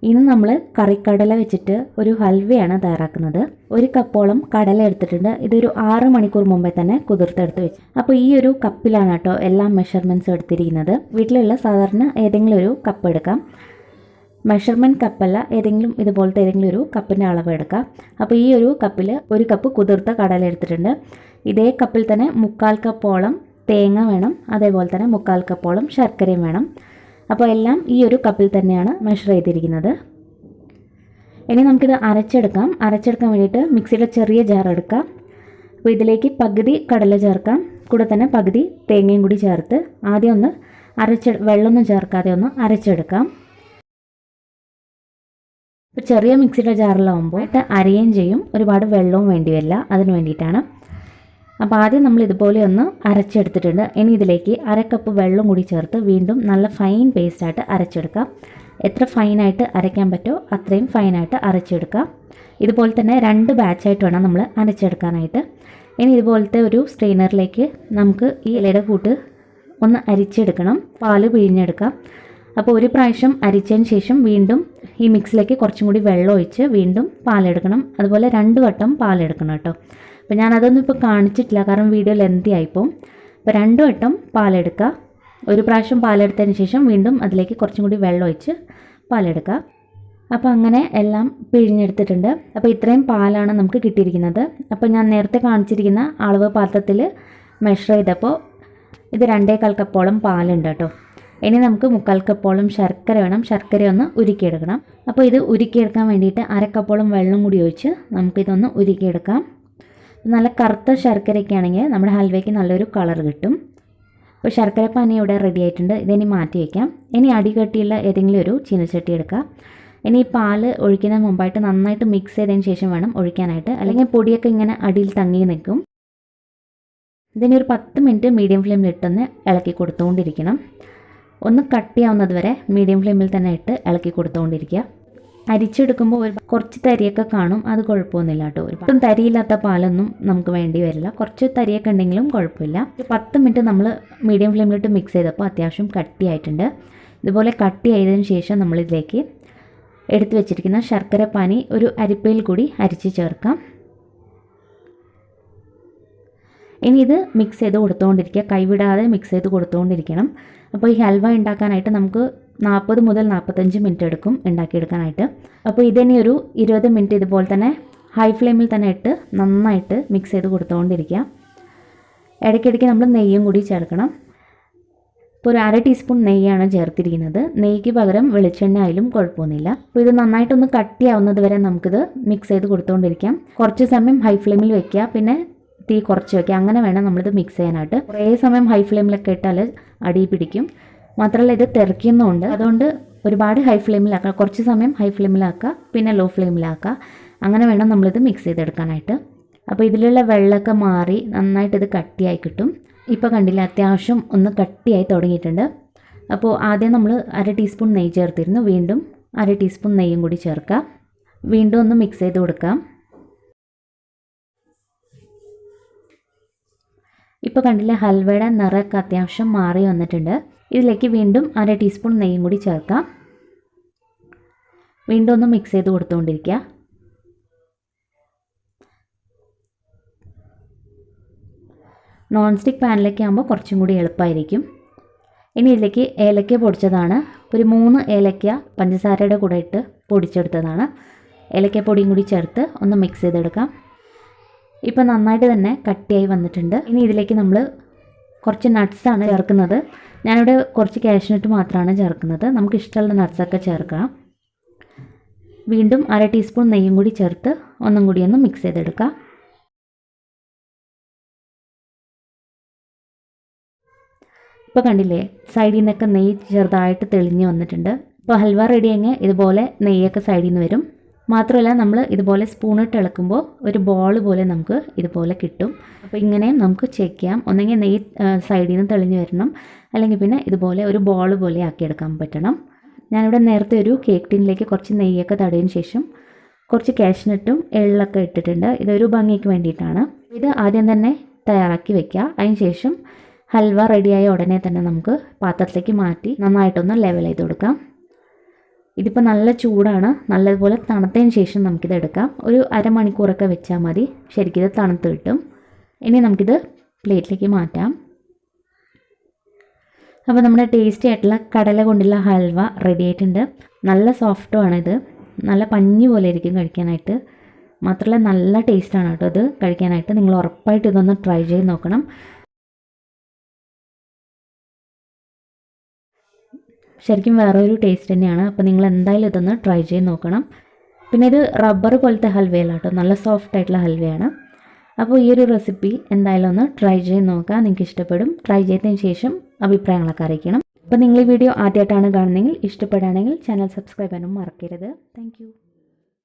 ഇന്ന് നമ്മൾ കറിക്കടല വെച്ചിട്ട് ഒരു ഹൽവയാണ് തയ്യാറാക്കുന്നത്. ഒരു കപ്പോളം കടല എടുത്തിട്ടുണ്ട്. ഇതൊരു 6 മണിക്കൂർ മുമ്പേ തന്നെ കുതിർത്തെടുത്ത് വെച്ചു. അപ്പോൾ ഈ ഒരു കപ്പിലാണ് കേട്ടോ എല്ലാ മെഷർമെൻറ്റ്സും എടുത്തിരിക്കുന്നത്. വീട്ടിലുള്ള സാധാരണ ഏതെങ്കിലും ഒരു കപ്പ് എടുക്കാം. മെഷർമെൻറ്റ് കപ്പല്ല, ഏതെങ്കിലും ഇതുപോലത്തെ ഏതെങ്കിലും ഒരു കപ്പിൻ്റെ അളവ് എടുക്കാം. അപ്പോൾ ഈ ഒരു കപ്പിൽ ഒരു കപ്പ് കുതിർത്ത കടല എടുത്തിട്ടുണ്ട്. ഇതേ കപ്പിൽ തന്നെ 1/4 കപ്പോളം തേങ്ങ വേണം, അതേപോലെ തന്നെ 1/4 കപ്പോളം ശർക്കരയും വേണം. അപ്പോൾ എല്ലാം ഈ ഒരു കപ്പിൽ തന്നെയാണ് മെഷർ ചെയ്തിരിക്കുന്നത്. ഇനി നമുക്കിത് അരച്ചെടുക്കാൻ വേണ്ടിയിട്ട് മിക്സിയുടെ ചെറിയ ജാർ എടുക്കാം. അപ്പോൾ ഇതിലേക്ക് പകുതി കടല ചേർക്കാം, കൂടെ തന്നെ പകുതി തേങ്ങയും കൂടി ചേർത്ത് ആദ്യം ഒന്ന് വെള്ളമൊന്നും ചേർക്കാതെ ഒന്ന് അരച്ചെടുക്കാം. ഇപ്പോൾ ചെറിയ മിക്സിയുടെ ജാറിലാവുമ്പോൾ അരയും ചെയ്യും, ഒരുപാട് വെള്ളവും വേണ്ടി വരില്ല, അതിന് വേണ്ടിയിട്ടാണ്. അപ്പോൾ ആദ്യം നമ്മൾ ഇതുപോലെ ഒന്ന് അരച്ചെടുത്തിട്ടുണ്ട്. ഇനി ഇതിലേക്ക് 1/2 കപ്പ് വെള്ളം കൂടി ചേർത്ത് വീണ്ടും നല്ല ഫൈൻ പേസ്റ്റായിട്ട് അരച്ചെടുക്കാം. എത്ര ഫൈനായിട്ട് അരയ്ക്കാൻ പറ്റുമോ അത്രയും ഫൈനായിട്ട് അരച്ചെടുക്കാം. ഇതുപോലെ തന്നെ 2 ബാച്ചായിട്ട് വേണം നമ്മൾ അരച്ചെടുക്കാനായിട്ട്. ഇനി ഇതുപോലത്തെ ഒരു സ്ട്രെയിനറിലേക്ക് നമുക്ക് ഈ ഇലയുടെ കൂട്ട് ഒന്ന് അരിച്ചെടുക്കണം, പാല് പിഴിഞ്ഞെടുക്കാം. അപ്പോൾ ഒരു പ്രാവശ്യം അരിച്ചതിന് ശേഷം വീണ്ടും ഈ മിക്സിലേക്ക് കുറച്ചും കൂടി വെള്ളം ഒഴിച്ച് വീണ്ടും പാലെടുക്കണം. അതുപോലെ 2 വട്ടം പാലെടുക്കണം കേട്ടോ. അപ്പോൾ ഞാനതൊന്നും ഇപ്പോൾ കാണിച്ചിട്ടില്ല, കാരണം വീഡിയോ ലെന്തി ആയിപ്പോൾ. അപ്പോൾ 2 വട്ടം പാലെടുക്കുക. ഒരു പ്രാവശ്യം പാലെടുത്തതിന് ശേഷം വീണ്ടും അതിലേക്ക് കുറച്ചും കൂടി വെള്ളം ഒഴിച്ച് പാലെടുക്കുക. അപ്പോൾ അങ്ങനെ എല്ലാം പിഴിഞ്ഞെടുത്തിട്ടുണ്ട്. അപ്പോൾ ഇത്രയും പാലാണ് നമുക്ക് കിട്ടിയിരിക്കുന്നത്. അപ്പോൾ ഞാൻ നേരത്തെ കാണിച്ചിരിക്കുന്ന അളവ് പാത്രത്തിൽ മെഷർ ചെയ്തപ്പോൾ ഇത് 2.25 കപ്പോളം പാലുണ്ട് കേട്ടോ. ഇനി നമുക്ക് 1/4 കപ്പോളം ശർക്കര വേണം. ശർക്കര ഒന്ന് ഉരുക്കിയെടുക്കണം. അപ്പോൾ ഇത് ഉരുക്കിയെടുക്കാൻ വേണ്ടിയിട്ട് 1/2 കപ്പോളം വെള്ളം കൂടി ഒഴിച്ച് നമുക്കിതൊന്ന് ഉരുക്കിയെടുക്കാം. നല്ല കറുത്ത ശർക്കരയൊക്കെ ആണെങ്കിൽ നമ്മുടെ ഹൽവയ്ക്ക് നല്ലൊരു കളർ കിട്ടും. അപ്പോൾ ശർക്കര പാനി ഇവിടെ റെഡി ആയിട്ടുണ്ട്. ഇതിനി മാറ്റി വയ്ക്കാം. ഇനി അടികട്ടിയുള്ള ഏതെങ്കിലും ഒരു ചീനച്ചട്ടി എടുക്കുക. ഇനി ഈ പാല് ഒഴിക്കുന്നതിന് മുമ്പായിട്ട് നന്നായിട്ട് മിക്സ് ചെയ്തതിന് ശേഷം വേണം ഒഴിക്കാനായിട്ട്, അല്ലെങ്കിൽ പൊടിയൊക്കെ ഇങ്ങനെ അടിയിൽ തങ്ങി നിൽക്കും. ഇതിനി ഒരു 10 മിനിറ്റ് മീഡിയം ഫ്ലെയിമിലിട്ടൊന്ന് ഇളക്കി കൊടുത്തുകൊണ്ടിരിക്കണം. ഒന്ന് കട്ടിയാവുന്നത് വരെ മീഡിയം ഫ്ലെയിമിൽ തന്നെ ഇട്ട് ഇളക്കി കൊടുത്തുകൊണ്ടിരിക്കുക. അരിച്ചെടുക്കുമ്പോൾ കുറച്ച് തരിയൊക്കെ കാണും, അത് കുഴപ്പമൊന്നുമില്ല കേട്ടോ. ഒട്ടും തരിയില്ലാത്ത പാലൊന്നും നമുക്ക് വേണ്ടി വരില്ല. കുറച്ച് തരിയൊക്കെ ഉണ്ടെങ്കിലും കുഴപ്പമില്ല. 10 മിനിറ്റ് നമ്മൾ മീഡിയം ഫ്ലെയിമിലിട്ട് മിക്സ് ചെയ്തപ്പോൾ അത്യാവശ്യം കട്ടിയായിട്ടുണ്ട്. ഇതുപോലെ കട്ടിയായതിനു ശേഷം നമ്മളിതിലേക്ക് എടുത്തു വെച്ചിരിക്കുന്ന ശർക്കര പാനി ഒരു അരിപ്പയിൽ കൂടി അരിച്ച് ചേർക്കാം. ഇനി ഇത് മിക്സ് ചെയ്ത് കൊടുത്തുകൊണ്ടിരിക്കുക, കൈവിടാതെ മിക്സ് ചെയ്ത് കൊടുത്തുകൊണ്ടിരിക്കണം. അപ്പോൾ ഈ ഹൽവ ഉണ്ടാക്കാനായിട്ട് നമുക്ക് 40 മുതൽ 45 മിനിറ്റ് എടുക്കും ഉണ്ടാക്കിയെടുക്കാനായിട്ട്. അപ്പോൾ ഇതിനി ഒരു 20 മിനിറ്റ് ഇതുപോലെ തന്നെ ഹൈ ഫ്ലെയിമിൽ തന്നെ ഇട്ട് നന്നായിട്ട് മിക്സ് ചെയ്ത് കൊടുത്തുകൊണ്ടിരിക്കുക. ഇടയ്ക്കിടയ്ക്ക് നമ്മൾ നെയ്യും കൂടി ചേർക്കണം. ഇപ്പോൾ ഒരു 1/2 ടീസ്പൂൺ നെയ്യാണ് ചേർത്തിരിക്കുന്നത്. നെയ്ക്ക് പകരം വെളിച്ചെണ്ണ ആയാലും കുഴപ്പമൊന്നുമില്ല. അപ്പോൾ ഇത് നന്നായിട്ടൊന്ന് കട്ടിയാവുന്നത് വരെ നമുക്കിത് മിക്സ് ചെയ്ത് കൊടുത്തുകൊണ്ടിരിക്കാം. കുറച്ച് സമയം ഹൈ ഫ്ലെയിമിൽ വയ്ക്കുക, പിന്നെ തീ കുറച്ച് വയ്ക്കുക. അങ്ങനെ വേണം നമ്മളിത് മിക്സ് ചെയ്യാനായിട്ട്. കുറേ സമയം ഹൈ ഫ്ലെയിമിലൊക്കെ ഇട്ടാൽ അടി പിടിക്കും. മാത്രമല്ല ഇത് തെറിക്കുന്നുമുണ്ട്. അതുകൊണ്ട് ഒരുപാട് ഹൈ ഫ്ലെയിമിലാക്കുക, കുറച്ച് സമയം ഹൈ ഫ്ലെയിമിലാക്കുക, പിന്നെ ലോ ഫ്ലെയിമിലാക്കുക. അങ്ങനെ വേണം നമ്മളിത് മിക്സ് ചെയ്തെടുക്കാനായിട്ട്. അപ്പോൾ ഇതിലുള്ള വെള്ളമൊക്കെ മാറി നന്നായിട്ട് ഇത് കട്ടിയായി കിട്ടും. ഇപ്പോൾ കണ്ടില്ല, അത്യാവശ്യം ഒന്ന് കട്ടിയായി തുടങ്ങിയിട്ടുണ്ട്. അപ്പോൾ ആദ്യം നമ്മൾ 1/2 ടീസ്പൂൺ നെയ്യ് ചേർത്തിരുന്നു. വീണ്ടും 1/2 ടീസ്പൂൺ നെയ്യും കൂടി ചേർക്കുക. വീണ്ടും ഒന്ന് മിക്സ് ചെയ്ത് കൊടുക്കാം. ഇപ്പോൾ കണ്ടില്ല, ഹൽവയുടെ നിറമൊക്കെ അത്യാവശ്യം മാറി വന്നിട്ടുണ്ട്. ഇതിലേക്ക് വീണ്ടും 1/2 ടീസ്പൂൺ നെയ്യും കൂടി ചേർക്കാം. വീണ്ടും ഒന്ന് മിക്സ് ചെയ്ത് കൊടുത്തുകൊണ്ടിരിക്കുക. നോൺ സ്റ്റിക്ക് പാനിലേക്ക് ആകുമ്പോൾ കുറച്ചും കൂടി എളുപ്പമായിരിക്കും. ഇനി ഇതിലേക്ക് ഏലക്ക പൊടിച്ചതാണ്. ഒരു 3 ഏലക്ക പഞ്ചസാരയുടെ കൂടെ ഇട്ട് പൊടിച്ചെടുത്തതാണ്. ഏലക്കപ്പൊടിയും കൂടി ചേർത്ത് ഒന്ന് മിക്സ് ചെയ്തെടുക്കാം. ഇപ്പോൾ നന്നായിട്ട് തന്നെ കട്ടിയായി വന്നിട്ടുണ്ട്. ഇനി ഇതിലേക്ക് നമ്മൾ കുറച്ച് നട്ട്സാണ് ചേർക്കുന്നത്. ഞാനിവിടെ കുറച്ച് കാഷ്നട്ട് മാത്രമാണ് ചേർക്കുന്നത്. നമുക്ക് ഇഷ്ടമുള്ള നട്ട്സൊക്കെ ചേർക്കാം. വീണ്ടും 1/2 ടീസ്പൂൺ നെയ്യും കൂടി ചേർത്ത് ഒന്നും കൂടി ഒന്ന് മിക്സ് ചെയ്തെടുക്കാം. ഇപ്പോൾ കണ്ടില്ലേ, സൈഡിൽ നിന്നൊക്കെ നെയ്യ് ചെറുതായിട്ട് തെളിഞ്ഞ് വന്നിട്ടുണ്ട്. ഇപ്പോൾ ഹൽവ റെഡിയെങ്കിൽ ഇതുപോലെ നെയ്യൊക്കെ സൈഡിൽ നിന്ന് വരും. മാത്രമല്ല നമ്മൾ ഇതുപോലെ സ്പൂണിട്ട് ഇളക്കുമ്പോൾ ഒരു ബോൾ പോലെ നമുക്ക് ഇതുപോലെ കിട്ടും. അപ്പോൾ ഇങ്ങനെയും നമുക്ക് ചെക്ക് ചെയ്യാം. ഒന്നെങ്കിൽ നെയ്യ് സൈഡിൽ നിന്ന് തെളിഞ്ഞ് വരണം, അല്ലെങ്കിൽ പിന്നെ ഇതുപോലെ ഒരു ബോൾ പോലെ ആക്കിയെടുക്കാൻ പറ്റണം. ഞാനിവിടെ നേരത്തെ ഒരു കേക്ക് ടിന്നിലേക്ക് കുറച്ച് നെയ്യൊക്കെ തടവിന് ശേഷം കുറച്ച് കാഷ്നട്ടും എള്ളൊക്കെ ഇട്ടിട്ടുണ്ട്. ഇതൊരു ഭംഗിക്ക് വേണ്ടിയിട്ടാണ്. ഇത് ആദ്യം തന്നെ തയ്യാറാക്കി വെക്കുക. അതിന് ശേഷം ഹൽവ റെഡിയായ ഉടനെ തന്നെ നമുക്ക് പാത്രത്തിലേക്ക് മാറ്റി നന്നായിട്ടൊന്ന് ലെവൽ ചെയ്ത് കൊടുക്കാം. ഇതിപ്പോൾ നല്ല ചൂടാണ്. നല്ലതുപോലെ തണുത്തതിന് ശേഷം നമുക്കിത് എടുക്കാം. ഒരു അരമണിക്കൂറൊക്കെ വെച്ചാൽ മതി, ശരിക്കും ഇത് തണുത്ത് കിട്ടും. ഇനി നമുക്കിത് പ്ലേറ്റിലേക്ക് മാറ്റാം. അപ്പോൾ നമ്മുടെ ടേസ്റ്റി ആയിട്ടുള്ള കടല കൊണ്ടുള്ള ഹൽവ റെഡി ആയിട്ടുണ്ട്. നല്ല സോഫ്റ്റുമാണ് ഇത്, നല്ല പഞ്ഞി പോലെ ഇരിക്കും കഴിക്കാനായിട്ട്. മാത്രമല്ല നല്ല ടേസ്റ്റാണ് കേട്ടോ ഇത് കഴിക്കാനായിട്ട്. നിങ്ങൾ ഉറപ്പായിട്ട് ഇതൊന്ന് ട്രൈ ചെയ്ത് നോക്കണം. ശരിക്കും വേറൊരു ടേസ്റ്റ് തന്നെയാണ്. അപ്പോൾ നിങ്ങൾ എന്തായാലും ഇതൊന്ന് ട്രൈ ചെയ്ത് നോക്കണം. പിന്നെ ഇത് റബ്ബർ പോലത്തെ ഹൽവയല്ല കേട്ടോ, നല്ല സോഫ്റ്റ് ആയിട്ടുള്ള ഹൽവയാണ്. അപ്പോൾ ഈ ഒരു റെസിപ്പി എന്തായാലും ഒന്ന് ട്രൈ ചെയ്ത് നോക്കുക, നിങ്ങൾക്ക് ഇഷ്ടപ്പെടും. ട്രൈ ചെയ്തതിന് ശേഷം അഭിപ്രായങ്ങളൊക്കെ അറിയിക്കണം. അപ്പോൾ നിങ്ങൾ ഈ വീഡിയോ ആദ്യമായിട്ടാണ് കാണുന്നതെങ്കിൽ, ഇഷ്ടപ്പെടുകയാണെങ്കിൽ ചാനൽ സബ്സ്ക്രൈബ് ചെയ്യാനും മറക്കരുത്. താങ്ക്